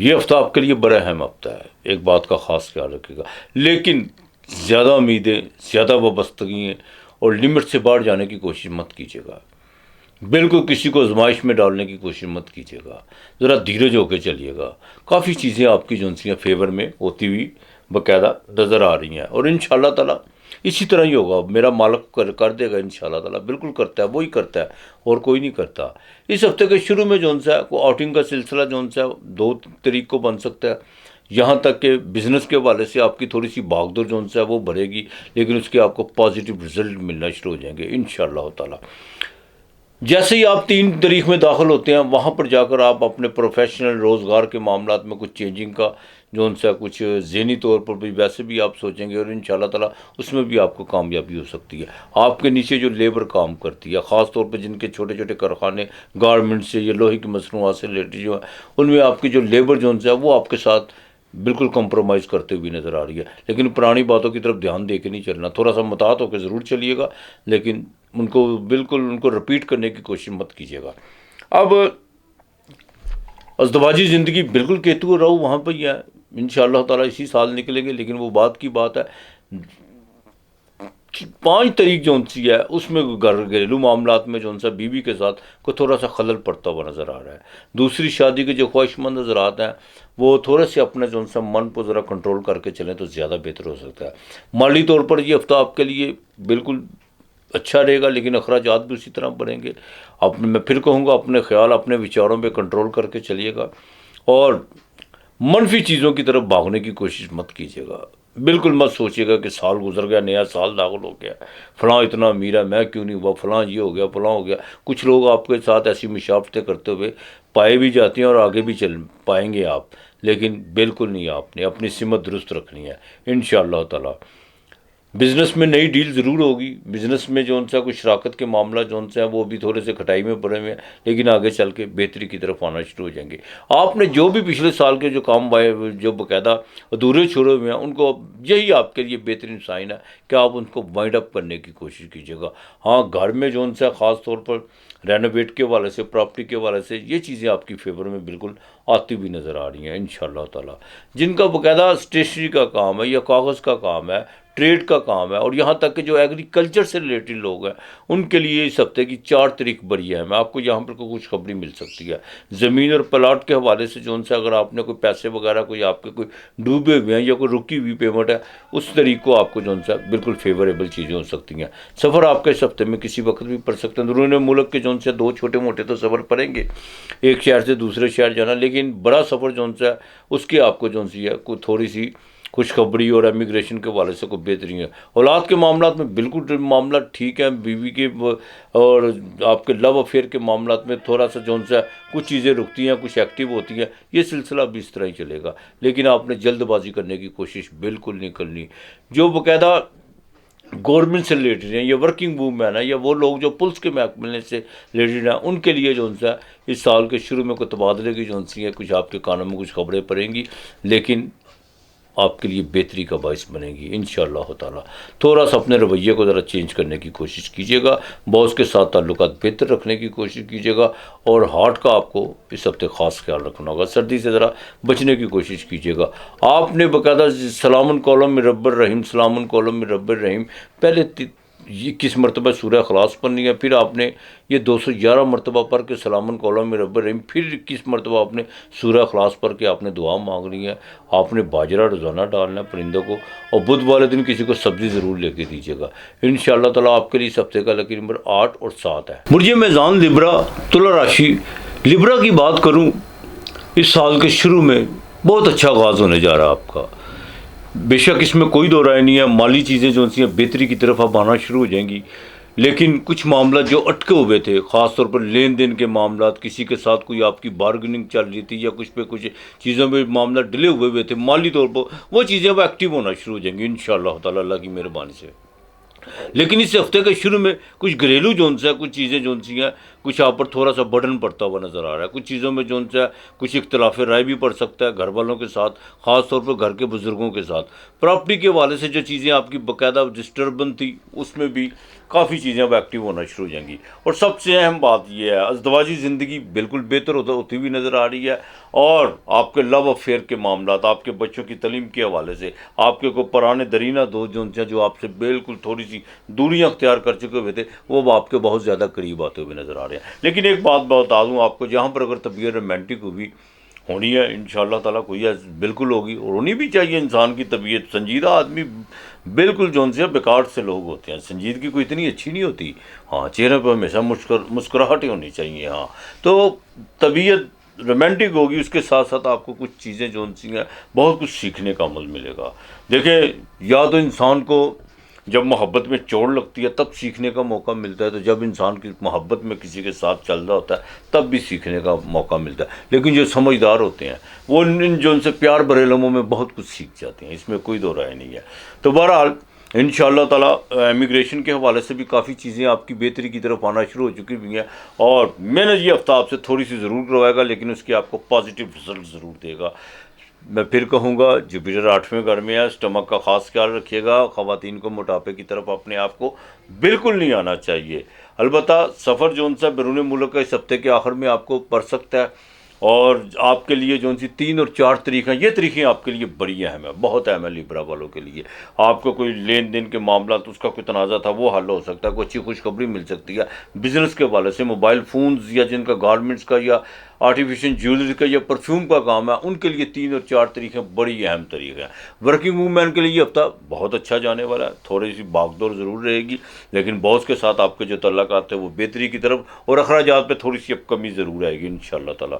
یہ ہفتہ آپ کے لیے بڑا اہم ہفتہ ہے، ایک بات کا خاص خیال رکھیے گا، لیکن زیادہ امیدیں، زیادہ وابستگیاں اور لمٹ سے باہر جانے کی کوشش مت کیجیے گا، بالکل کسی کو آزمائش میں ڈالنے کی کوشش مت کیجیے گا، ذرا دھیرج ہو کے چلیے گا، کافی چیزیں آپ کی جونسیاں فیور میں ہوتی ہوئی باقاعدہ نظر آ رہی ہیں، اور انشاءاللہ تعالیٰ اسی طرح ہی ہوگا، میرا مالک کر دے گا انشاءاللہ تعالیٰ، بالکل کرتا ہے، وہی کرتا ہے اور کوئی نہیں کرتا۔ اس ہفتے کے شروع میں جون سا کو آؤٹنگ کا سلسلہ جون سا 2 طریق کو بن سکتا ہے، یہاں تک کہ بزنس کے حوالے سے آپ کی تھوڑی سی بھاگ دوڑ جون سا وہ بڑھے گی، لیکن اس کے آپ کو پازیٹیو رزلٹ ملنا شروع ہو جائیں گے انشاءاللہ تعالیٰ۔ جیسے ہی آپ 3 تاریخ میں داخل ہوتے ہیں، وہاں پر جا کر آپ اپنے پروفیشنل روزگار کے معاملات میں کچھ چینجنگ کا جون سا کچھ ذہنی طور پر بھی ویسے بھی آپ سوچیں گے، اور انشاءاللہ تعالیٰ اس میں بھی آپ کو کامیابی ہو سکتی ہے۔ آپ کے نیچے جو لیبر کام کرتی ہے، خاص طور پہ جن کے چھوٹے چھوٹے کارخانے گارمنٹ سے یا لوہے کی مصنوعات سے ریلیٹڈ جو ہیں، ان میں آپ کی جو لیبر جون سا وہ آپ کے ساتھ بالکل کمپرومائز کرتے ہوئے نظر آ رہی ہے، لیکن پرانی باتوں کی طرف دھیان دے کے نہیں چلنا، تھوڑا سا محتاط ہو کے ضرور چلیے گا، لیکن ان کو رپیٹ کرنے کی کوشش مت کیجیے گا۔ اب ازدواجی زندگی بالکل کیتو اور راہو وہاں پہ ہی ہے، انشاءاللہ تعالیٰ اسی سال نکلیں گے، لیکن وہ بات کی بات ہے 5 تاریخ جون سی ہے اس میں گھریلو معاملات میں جون سا بیوی کے ساتھ کو تھوڑا سا خلل پڑتا ہوا نظر آ رہا ہے۔ دوسری شادی کے جو خواہش مند حضرات ہیں وہ تھوڑے سے اپنے جون سا من کو ذرا کنٹرول کر کے چلیں تو زیادہ بہتر ہو سکتا ہے۔ مالی طور پر یہ ہفتہ آپ کے لیے بالکل اچھا رہے گا، لیکن اخراجات بھی اسی طرح بڑھیں گے۔ میں پھر کہوں گا اپنے خیال اپنے وچاروں پہ کنٹرول کر کے چلیے گا، اور منفی چیزوں کی طرف بھاگنے کی کوشش مت کیجیے گا، بالکل مت سوچیے گا کہ سال گزر گیا، نیا سال داخل ہو گیا، فلاں اتنا امیر ہے میں کیوں نہیں ہوا، فلاں یہ ہو گیا فلاں ہو گیا۔ کچھ لوگ آپ کے ساتھ ایسی مشافتیں کرتے ہوئے پائے بھی جاتی ہیں اور آگے بھی چل پائیں گے آپ، لیکن بالکل نہیں، آپ نے اپنی سمت درست رکھنی ہے انشاءاللہ تعالیٰ۔ بزنس میں نئی ڈیل ضرور ہوگی، بزنس میں جون سا کچھ شراکت کے معاملہ جون سا ہے وہ بھی تھوڑے سے کھٹائی میں پڑے ہوئے ہیں، لیکن آگے چل کے بہتری کی طرف آنا شروع ہو جائیں گے۔ آپ نے جو بھی پچھلے سال کے جو کام جو باقاعدہ ادھورے چھوڑے ہوئے ہیں، ان کو یہی آپ کے لیے بہترین سائن ہے کہ آپ ان کو وائنڈ اپ کرنے کی کوشش کیجیے گا۔ ہاں، گھر میں جون سا خاص طور پر رینوویٹ کے حوالے سے، پراپرٹی کے حوالے سے یہ چیزیں آپ کی فیور میں بالکل آتی ہوئی نظر آ رہی ہیں انشاءاللہ تعالیٰ۔ جن کا باقاعدہ اسٹیشنری کا کام ہے یا کاغذ کا کام ہے، ٹریڈ کا کام ہے، اور یہاں تک کہ جو ایگریکلچر سے ریلیٹڈ لوگ ہیں، ان کے لیے اس ہفتے کی 4 تاریخ بڑی ہے۔ میں آپ کو یہاں پر کوئی خوشخبری مل سکتی ہے زمین اور پلاٹ کے حوالے سے، جون سے اگر آپ نے کوئی پیسے وغیرہ کوئی آپ کے کوئی ڈوبے ہوئے ہیں یا کوئی رکی ہوئی پیمنٹ ہے، اس طریق کو آپ کو جون سا بالکل فیوریبل چیزیں ہو سکتی ہیں۔ سفر آپ کے اس ہفتے میں کسی وقت بھی پڑ سکتے ہیں، درون ملک کے جون سے 2 چھوٹے موٹے تو سفر پڑیں گے، ایک شہر سے دوسرے شہر جانا، لیکن بڑا سفر جون سا ہے اس کے آپ کو جون سی ہے کوئی تھوڑی سی خوشخبری اور امیگریشن کے حوالے سے کوئی بہتری ہے۔ اولاد کے معاملات میں بالکل معاملات ٹھیک ہیں، بیوی کے اور آپ کے لو افیئر کے معاملات میں تھوڑا سا جون سا کچھ چیزیں رکتی ہیں، کچھ ایکٹیو ہوتی ہیں، یہ سلسلہ بھی اس طرح ہی چلے گا، لیکن آپ نے جلد بازی کرنے کی کوشش بالکل نہیں کرنی۔ جو باقاعدہ گورنمنٹ سے ریلیٹڈ ہیں یا ورکنگ وومین ہیں یا وہ لوگ جو پولیس کے محکمے سے ریلیٹڈ ہیں، ان کے لیے جون سا اس سال کے شروع میں کوئی تبادلے کی جون سی ہے، کچھ آپ کے کانوں میں کچھ خبریں پڑیں گی، لیکن آپ کے لیے بہتری کا باعث بنے گی انشاءاللہ تعالیٰ۔ تھوڑا سا اپنے رویے کو ذرا چینج کرنے کی کوشش کیجیے گا، باس کے ساتھ تعلقات بہتر رکھنے کی کوشش کیجیے گا، اور ہارٹ کا آپ کو اس ہفتے خاص خیال رکھنا ہوگا، سردی سے ذرا بچنے کی کوشش کیجیے گا۔ آپ نے باقاعدہ سلام قولم من رب الرحیم، سلام قولم من رب الرحیم پہلے 21 مرتبہ سورہ اخلاص پڑھنی ہے، پھر آپ نے یہ 211 مرتبہ پڑھ کے سلام قولم من رب الرحیم، پھر 21 مرتبہ آپ نے سورہ اخلاص پڑھ کے آپ نے دعا مانگنی ہے۔ آپ نے باجرہ روزانہ ڈالنا ہے پرندوں کو، اور بدھ والے دن کسی کو سبزی ضرور لے کے دیجیے گا انشاءاللہ تعالیٰ۔ آپ کے لیے اس ہفتے کا لکی نمبر 8 اور 7 ہے۔ مرجے میزان لبرا تلا راشی، لبرا کی بات کروں، اس سال کے شروع میں بہت اچھا آغاز ہونے جا رہا ہے آپ کا، بے شک اس میں کوئی دو رائے نہیں ہے۔ مالی چیزیں جو سی ہیں بہتری کی طرف اب آنا شروع ہو جائیں گی، لیکن کچھ معاملات جو اٹکے ہوئے تھے، خاص طور پر لین دین کے معاملات، کسی کے ساتھ کوئی آپ کی بارگننگ چل رہی تھی یا کچھ پہ کچھ چیزوں میں معاملات ڈلے ہوئے تھے مالی طور پر، وہ چیزیں اب ایکٹیو ہونا شروع ہو جائیں گی انشاءاللہ تعالیٰ اللہ کی مہربانی سے۔ لیکن اس ہفتے کے شروع میں کچھ گھریلو جون سے کچھ چیزیں جون سی ہیں کچھ آپ پر تھوڑا سا برڈن پڑتا ہوا نظر آ رہا ہے، کچھ چیزوں میں جو ہے کچھ اختلاف رائے بھی پڑ سکتا ہے گھر والوں کے ساتھ، خاص طور پر گھر کے بزرگوں کے ساتھ۔ پراپرٹی کے حوالے سے جو چیزیں آپ کی باقاعدہ ڈسٹربن تھی، اس میں بھی کافی چیزیں اب ایکٹیو ہونا شروع ہو جائیں گی۔ اور سب سے اہم بات یہ ہے، ازدواجی زندگی بالکل بہتر ہوتی ہوئی نظر آ رہی ہے، اور آپ کے لو افیئر کے معاملات، آپ کے بچوں کی تعلیم کے حوالے سے، آپ کے کو پرانے درینہ دوست جو آپ سے بالکل تھوڑی سی دوریاں اختیار کر چکے ہوئے تھے، وہ اب آپ کے بہت زیادہ قریب آتے ہوئے نظر آ رہے ہیں۔ لیکن ایک بات بتا دوں آپ کو، جہاں پر اگر طبیعت رومانٹک ہوگی ہونی ہے، انشاءاللہ تعالیٰ کوئی بالکل ہوگی، اور ہونی بھی چاہیے انسان کی طبیعت۔ سنجیدہ آدمی بالکل جو سے بیکار سے لوگ ہوتے ہیں، سنجیدگی کوئی اتنی اچھی نہیں ہوتی۔ ہاں، چہرے پہ ہمیشہ مسکراہٹیں ہونی چاہیے۔ ہاں، تو طبیعت رومانٹک ہوگی، اس کے ساتھ ساتھ آپ کو کچھ چیزیں جو سی ہیں بہت کچھ سیکھنے کا عمل ملے گا۔ دیکھیں، یا تو انسان کو جب محبت میں چوٹ لگتی ہے تب سیکھنے کا موقع ملتا ہے، تو جب انسان کی محبت میں کسی کے ساتھ چل رہا ہوتا ہے تب بھی سیکھنے کا موقع ملتا ہے۔ لیکن جو سمجھدار ہوتے ہیں وہ جو ان سے پیار بھرے لمحوں میں بہت کچھ سیکھ جاتے ہیں، اس میں کوئی دو رائے نہیں ہے۔ تو بہرحال انشاءاللہ تعالیٰ امیگریشن کے حوالے سے بھی کافی چیزیں آپ کی بہتری کی طرف آنا شروع ہو چکی بھی ہیں، اور میں نے یہ ہفتہ آپ سے تھوڑی سی ضرور کروائے گا، لیکن اس کے آپ کو پازیٹیو رزلٹ ضرور دے گا۔ میں پھر کہوں گا، جوپیٹر 8ویں گھر میں ہے، اسٹمک کا خاص خیال رکھیے گا۔ خواتین کو موٹاپے کی طرف اپنے آپ کو بالکل نہیں آنا چاہیے۔ البتہ سفر جو سا بیرون ملک کا اس ہفتے کے آخر میں آپ کو پڑ سکتا ہے، اور آپ کے لیے جو سی 3 اور 4 تاریخ ہیں، یہ تاریخیں آپ کے لیے بڑی اہم ہے، بہت اہم ہے لیبرا والوں کے لیے۔ آپ کو کوئی لین دین کے معاملات، اس کا کوئی تنازع تھا، وہ حل ہو سکتا ہے، کوئی اچھی خوشخبری مل سکتی ہے بزنس کے حوالے سے۔ موبائل فونز یا جن کا گارمنٹس کا یا آرٹیفیشل جیولری کا یا پرفیوم کا کام ہے، ان کے لیے 3 اور 4 تاریخیں بڑی اہم تاریخ ہیں۔ ورکنگ وومین کے لیے یہ ہفتہ بہت اچھا جانے والا ہے، تھوڑی سی بھاگ دوڑ ضرور رہے گی، لیکن باس کے ساتھ آپ کے جو تعلقات ہیں وہ بہتری کی طرف، اور اخراجات پہ تھوڑی سی اب کمی ضرور آئے گی انشاءاللہ تعالیٰ۔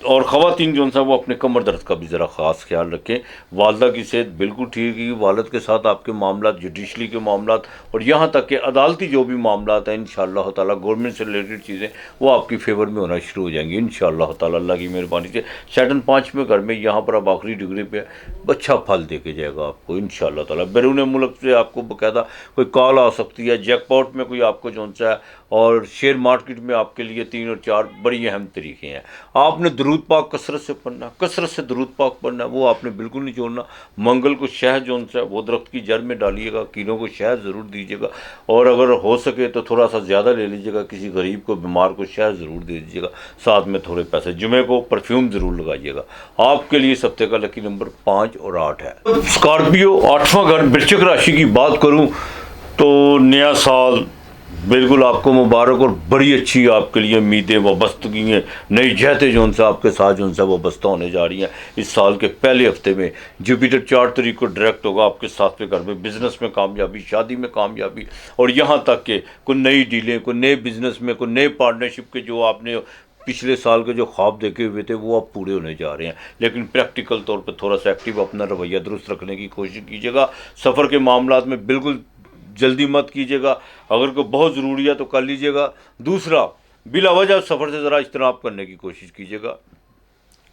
اور خواتین جو وہ اپنے کمر درد کا بھی ذرا خاص خیال رکھیں۔ والدہ کی صحت بالکل ٹھیک ہے، والد کے ساتھ آپ کے معاملات، جوڈیشلی کے معاملات، اور یہاں تک کہ عدالتی جو بھی معاملات ہیں انشاءاللہ تعالیٰ، گورنمنٹ سے ریلیٹڈ چیزیں، وہ آپ کی فیور میں ہونا شروع ہو جائیں گی انشاءاللہ تعالیٰ، اللہ کی مہربانی سے۔ سیٹرن 5ویں گھر میں، یہاں پر اب آخری ڈگری پہ اچھا پھل دے کے جائے گا آپ کو انشاءاللہ تعالیٰ۔ بیرون ملک سے آپ کو باقاعدہ کوئی کال آ سکتی ہے، جیک پاٹ میں کوئی آپ کو ہے، اور شیئر مارکیٹ میں آپ کے لیے 3 اور 4 بڑی اہم طریقے ہیں۔ آپ نے درود پاک کثرت سے پڑھنا، کثرت سے درود پاک پڑھنا، وہ آپ نے بالکل نہیں چھوڑنا۔ منگل کو شہد جو ہے وہ درخت کی جڑ میں ڈالیے گا، کینوں کو شہد ضرور دیجیے گا، اور اگر ہو سکے تو تھوڑا سا زیادہ لے لیجیے گا، کسی غریب کو، بیمار کو شہد ضرور دے دیجیے گا، ساتھ میں تھوڑے پیسے۔ جمعے کو پرفیوم ضرور لگائیے گا۔ آپ کے لیے اس ہفتے کا لکی نمبر 5 اور 8 ہے۔ اسکارپیو 8واں گھر، ورشک راشی کی بات کروں تو نیا سال بالکل آپ کو مبارک، اور بڑی اچھی آپ کے لیے امیدیں، وابستگی ہیں، نئی جہتیں جو آپ کے ساتھ جو وابستہ ہونے جا رہی ہیں اس سال کے پہلے ہفتے میں۔ جوپیٹر 4 تاریخ کو ڈائریکٹ ہوگا آپ کے 7ویں گھر میں، بزنس میں کامیابی، شادی میں کامیابی، اور یہاں تک کہ کوئی نئی ڈیلیں، کوئی نئے بزنس میں، کوئی نئے پارٹنرشپ کے جو آپ نے پچھلے سال کے جو خواب دیکھے ہوئے تھے وہ اب پورے ہونے جا رہے ہیں۔ لیکن پریکٹیکل طور پہ تھوڑا سا ایکٹیو اپنا رویہ درست رکھنے کی کوشش کیجیے گا۔ سفر کے معاملات میں بالکل جلدی مت کیجیے گا، اگر کوئی بہت ضروری ہے تو کر لیجیے گا۔ دوسرا، بلا وجہ سفر سے ذرا اجتناب کرنے کی کوشش کیجیے گا۔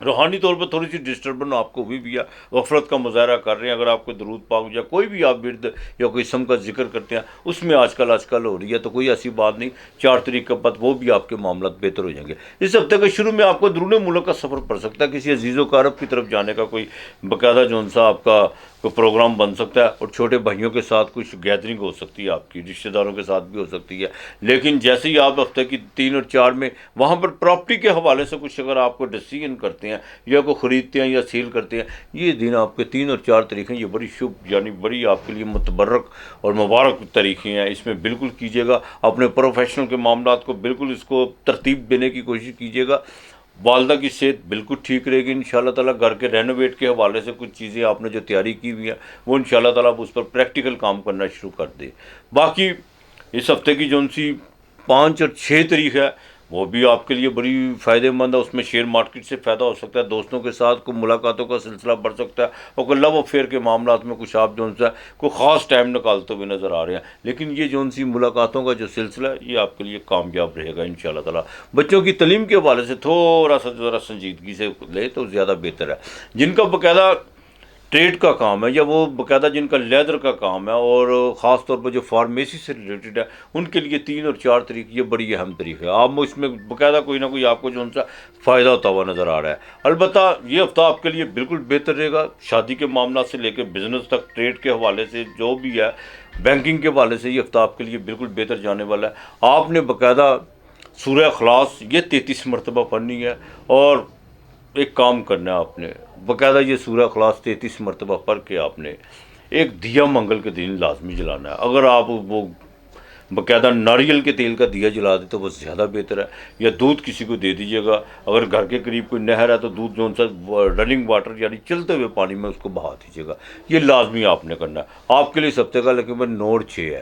روحانی طور پر تھوڑی سی ڈسٹربن آپ کو ہوئی بھی ہے، غفلت کا مظاہرہ کر رہے ہیں، اگر آپ کو درود پاک یا کوئی بھی آپ ورد یا کوئی اسم کا ذکر کرتے ہیں اس میں آج کل ہو رہی ہے، تو کوئی ایسی بات نہیں، 4 تاریخ کے بعد وہ بھی آپ کے معاملات بہتر ہو جائیں گے۔ اس ہفتے کے شروع میں آپ کو درون ملک کا سفر پڑ سکتا ہے، کسی عزیز و اقارب کی طرف جانے کا کوئی باقاعدہ جو سا آپ کا کوئی پروگرام بن سکتا ہے، اور چھوٹے بھائیوں کے ساتھ کچھ گیدرنگ ہو سکتی ہے، آپ کی رشتہ داروں کے ساتھ بھی ہو سکتی ہے۔ لیکن جیسے ہی آپ ہفتے کی 3 اور 4 میں وہاں پر پراپرٹی کے حوالے سے کچھ اگر آپ کو ڈیسیژن کرتے ہیں یا کوئی خریدتے ہیں یا سیل کرتے ہیں، یہ دن آپ کے 3 اور 4 تاریخیں یہ بڑی شبھ، یعنی بڑی آپ کے لیے متبرک اور مبارک تاریخیں ہیں، اس میں بالکل کیجیے گا۔ اپنے پروفیشنل کے معاملات کو بالکل اس کو ترتیب دینے کی کوشش کیجیے گا۔ والدہ کی صحت بالکل ٹھیک رہے گی انشاءاللہ تعالیٰ۔ گھر کے رینوویٹ کے حوالے سے کچھ چیزیں آپ نے جو تیاری کی ہوئی ہیں وہ انشاءاللہ تعالیٰ اس پر پریکٹیکل کام کرنا شروع کر دے۔ باقی اس ہفتے کی جو سی 5 اور 6 تاریخ ہے وہ بھی آپ کے لیے بڑی فائدہ مند ہے، اس میں شیئر مارکیٹ سے فائدہ ہو سکتا ہے، دوستوں کے ساتھ کوئی ملاقاتوں کا سلسلہ بڑھ سکتا ہے، اور کوئی لو افیئر کے معاملات میں کچھ آپ جو ہے کوئی خاص ٹائم نکالتے ہوئے نظر آ رہے ہیں۔ لیکن یہ جو سی ملاقاتوں کا جو سلسلہ ہے یہ آپ کے لیے کامیاب رہے گا انشاءاللہ تعالیٰ۔ بچوں کی تعلیم کے حوالے سے تھوڑا سا ذرا سنجیدگی سے لے تو زیادہ بہتر ہے۔ جن کا باقاعدہ ٹریڈ کا کام ہے یا وہ باقاعدہ جن کا لیدر کا کام ہے اور خاص طور پر جو فارمیسی سے ریلیٹڈ ہے ان کے لیے 3 اور 4 طریقے یہ بڑی اہم طریقہ ہے. آپ اس میں باقاعدہ کوئی نہ کوئی آپ کو جو ان سے فائدہ ہوتا ہوا نظر آ رہا ہے. البتہ یہ ہفتہ آپ کے لیے بالکل بہتر رہے گا. شادی کے معاملات سے لے کے بزنس تک، ٹریڈ کے حوالے سے جو بھی ہے، بینکنگ کے حوالے سے یہ ہفتہ آپ کے لیے بالکل بہتر جانے والا ہے. آپ نے باقاعدہ سورہ اخلاص یہ 33 مرتبہ پڑھنی ہے اور ایک کام کرنا ہے آپ نے باقاعدہ یہ سورہ اخلاص 33 مرتبہ پڑھ کے آپ نے ایک دیا منگل کے دن لازمی جلانا ہے. اگر آپ وہ باقاعدہ ناریل کے تیل کا دیا جلا دیں تو وہ زیادہ بہتر ہے، یا دودھ کسی کو دے دیجیے گا. اگر گھر کے قریب کوئی نہر ہے تو دودھ جو سا رننگ واٹر یعنی چلتے ہوئے پانی میں اس کو بہا دیجیے گا. یہ لازمی آپ نے کرنا ہے. آپ کے لیے اس ہفتے کا لیکن 9 اور 6 ہے.